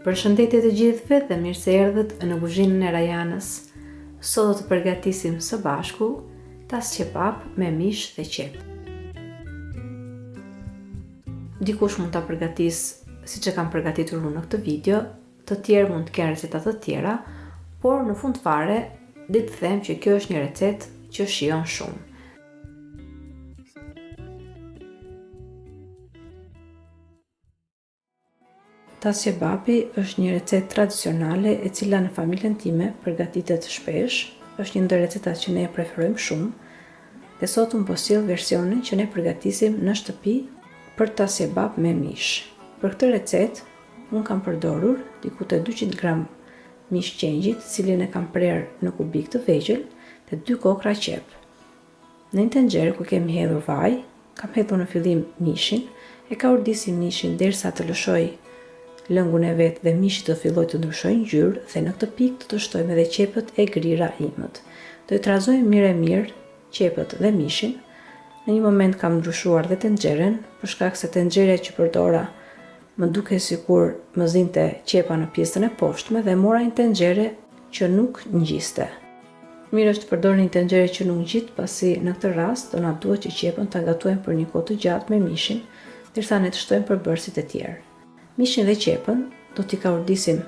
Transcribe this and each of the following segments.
Përshëndetje të gjithëve dhe mirë se erdhët në kuzhinën e Rajanës. Sot do të përgatisim së bashku tas kebab me mish dhe qep. Dikush mund ta përgatisë siç e kam përgatitur unë në këtë video, të tjerë mund të kenë receta të tjera, por në fund fare le të them që kjo është një recetë që shijon shumë. Tas kebabi është një recetë tradicionale e cila në familjen time përgatitet shpesh. Është një ndër recetat që ne e preferojmë shumë. Dhe sot unë po sjell versionin që ne përgatisim në shtëpi për tas kebab me mish. Për këtë recetë unë kam përdorur diku te 200 gram mish qengjit, cilin e kam prerë në kubik të vegjël, dhe 2 kokra qep. Në një tenxhere ku kemi hedhur vaj, kam hedhur në fillim mishin, e kaurdisim mishin derisa të lëshoj lëngun e vet dhe mishi të filloj të ndryshojë ngjyrë, dhe në këtë pikë të shtojmë edhe qepët e grira imët. Do i trazojmë mirë qepët dhe mishin. Në një moment kam ndryshuar dhe tenxheren, për shkak se tenxheria që përdora më duke sikur më zinte qepa në pjesën e poshtme dhe mora një tenxhere që nuk ngjiste. Mirë është të përdorni një tenxhere që nuk ngjit, pasi në këtë rast do na duhet që qepën ta gatuajmë për një kohë të gjatë me mishin, derisa ne të shtojmë përbërësit e tjerë. Mishin dhe qepën do t'i kaurdisim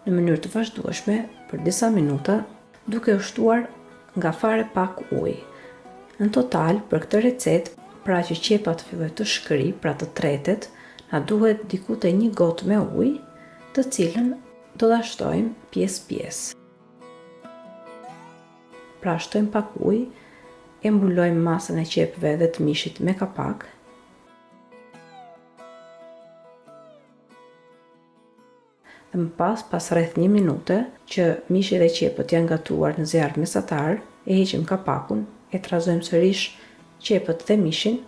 në mënyrë të vazhdueshme për disa minuta, duke u shtuar nga fare pak ujë. Në total, për këtë recetë, pra që qepa të fillojë të shkëri, pra të tretet, na duhet diku te 1 gotë me ujë, të cilën do ta shtojmë pjesë-pjesë. Pra shtojmë pak ujë, e mbulojmë masën e qepëve dhe të mishit me kapak. Dhe më pas rreth 1 minute që mishi dhe qepët janë gatuar në zjarr mesatar, e heqim kapakun, e trazojmë sërish qepët dhe mishin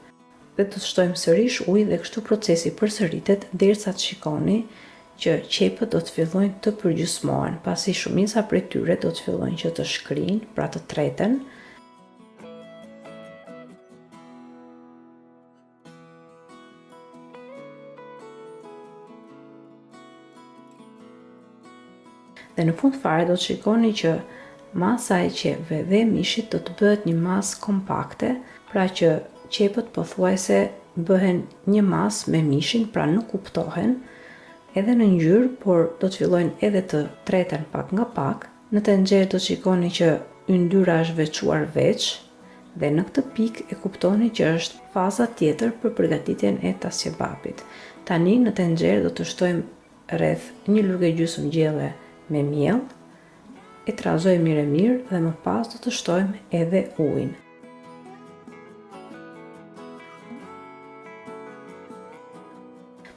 dhe të shtojmë sërish ujë, dhe kështu procesi përsëritet derisa të shikoni që qepët do të fillojnë të përgjysmohen, pasi shumica prej tyre do të fillojnë që të shkrinë, pra të treten. Dhe në fund fare do të shikoni që masa e qepëve dhe mishit do të bëhet një masë kompakte, pra që qepët pothuajse bëhen një masë me mishin, pra nuk kuptohen edhe në ngjyrë, por do të fillojnë edhe të treten pak nga pak. Në tenxhere do të shikoni që yndyra është veçuar veç, dhe në këtë pikë e kuptoni që është faza tjetër për përgatitjen e tas kebabit. Tani në tenxhere do të shtojmë rreth 1 lugë e gjysmë gjelle me miell, e trazojmë mirë dhe më pas do të shtojmë edhe ujin.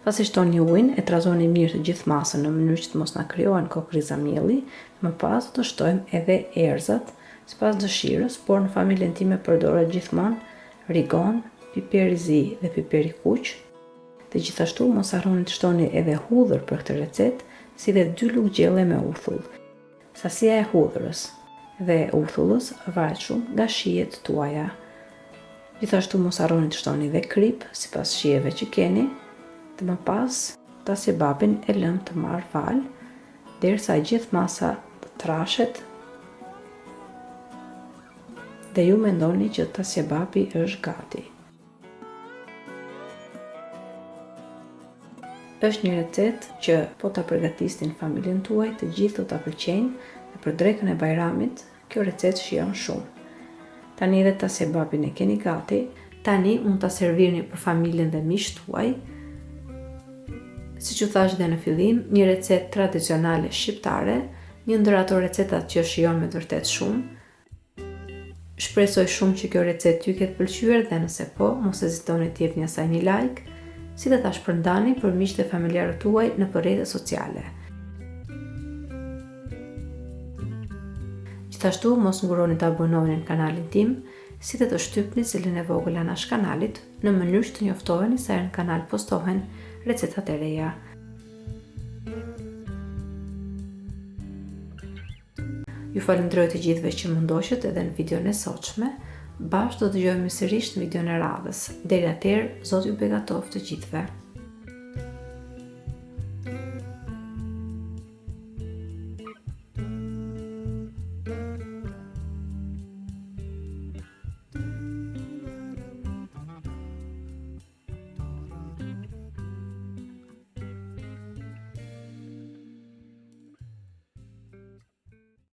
Pasi shtoni ujin, e trazoni mirë të gjithë masën në mënyrë që të mos na krijohen kokriza mielli. Më pas do të shtojmë edhe erëzat sipas dëshirës, por në familjen time përdoret gjithmonë rigon, piper i zi dhe piper i kuq. Dhe gjithashtu mos harroni të shtoni edhe hudhër për këtë recetë, si dhe 2 lugë gjelle me uthull. Sasia e hudhërës dhe uthullës varet shumë nga shijet tuaja. Gjithashtu mos harroni të shtoni dhe krip sipas shijeve që keni, dhe më pas tas kebabin e lëm të marrë val derisa gjithë masa të trashet dhe ju mendoni që tas kebabi është gati. Është një recetë që po ta përgatisni në familjen tuaj, të gjithë do ta pëlqejnë, dhe për drekën e Bajramit kjo recetë shijon shumë. Tani edhe tas kebabin e keni gati. Tani mund ta servirni për familjen dhe miqtë tuaj. Siç u thash dhe në fillim, një recetë tradicionale shqiptare, një ndër ato recetat që shijon me të vërtetë shumë. Shpresoj shumë që kjo recetë t'ju ketë pëlqyer, dhe nëse po, mos hezitoni të jepni asaj një like, si dhe ta shpërndani për miqtë e familjarët tuaj në rrjetet sociale. Gjithashtu mos nguroni të abonoheni në kanalin tim, si dhe të shtypni zilin e vogël anash kanalit, në mënyrë që të njoftoheni sa herë në kanal postohen recetat e reja. Ju falenderoj të gjithëve që më ndoqët edhe në videon e sotshme. Bashkë do të dëgjojmë sërish në videon e radhës. Deri atëherë, Zoti ju begatoft të gjithëve.